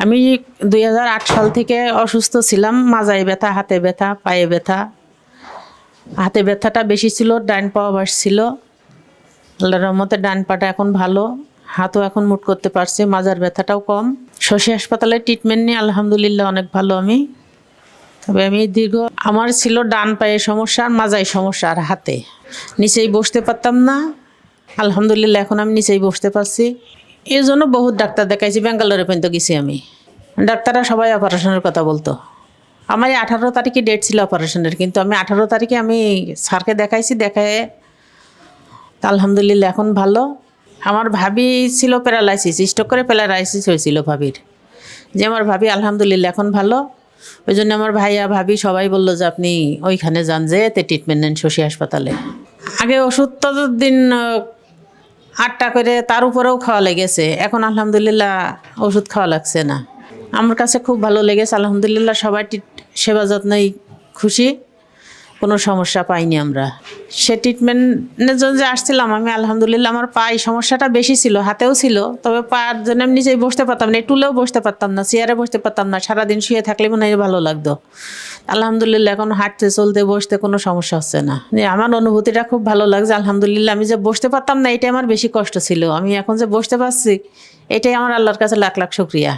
আমি 2008 সাল থেকে অসুস্থ ছিলাম। মাজায় ব্যথা, হাতে ব্যথা, পায়ে ব্যথা। হাতে ব্যথাটা বেশি ছিল, ডান পা অবশ ছিল। আল্লাহর রহমতে ডান পাটা এখন ভালো, হাতও এখন মুট করতে পারছে, মাজার ব্যথাটাও কম। শশী হাসপাতালে ট্রিটমেন্ট নিয়ে আলহামদুলিল্লাহ অনেক ভালো আমি। তবে আমি আমার ছিল ডান পায়ে সমস্যা, আর মাজায় সমস্যা, আর হাতে নিচেই বসতে পারতাম না। আলহামদুলিল্লাহ এখন আমি নিচেই বসতে পারছি। এই জন্য বহুত ডাক্তার দেখাইছি, ব্যাঙ্গালোরে পর্যন্ত গেছি আমি। ডাক্তাররা সবাই অপারেশনের কথা বলতো। আমার 18 তারিখে ডেট ছিল অপারেশনের, কিন্তু আমি 18 তারিখে আমি স্যারকে দেখাইছি, দেখায় আলহামদুলিল্লাহ এখন ভালো। আমার ভাবি ছিল প্যারালাইসিস, স্ট্রোক করে প্যারালাইসিস হয়েছিল ভাবির, যে আমার ভাবি আলহামদুলিল্লাহ এখন ভালো। ওই জন্য আমার ভাইয়া ভাবি সবাই বললো যে আপনি ওইখানে যান, যে এতে ট্রিটমেন্ট নেন শশী হাসপাতালে। আগে ওষুধ তো দিন 8টা করে, তার উপরেও খাওয়া লেগেছে। এখন আলহামদুলিল্লাহ ওষুধ খাওয়া লাগছে না। আমার কাছে খুব ভালো লেগেছে আলহামদুলিল্লাহ। সবাই সেবা যত্নেই খুশি, কোনো সমস্যা পাইনি আমরা। সে ট্রিটমেন্টের জন্য যে আসছিলাম আমি, আলহামদুলিল্লাহ আমার পায়ে সমস্যাটা বেশি ছিল, হাতেও ছিল। তবে পায়ের জন্য আমি নিচেই বসতে পারতাম না, টুলেও বসতে পারতাম না, চেয়ারে বসতে পারতাম না। সারাদিন শুয়ে থাকলে মনে হয় ভালো লাগতো। আলহামদুলিল্লাহ এখন হাঁটতে চলতে বসতে কোনো সমস্যা হচ্ছে না। আমার অনুভূতিটা খুব ভালো লাগছে আলহামদুলিল্লাহ। আমি যে বসতে পারতাম না, এটাই আমার বেশি কষ্ট ছিল। আমি এখন যে বসতে পারছি, এটাই আমার আল্লাহর কাছে লাখ লাখ শুকরিয়া।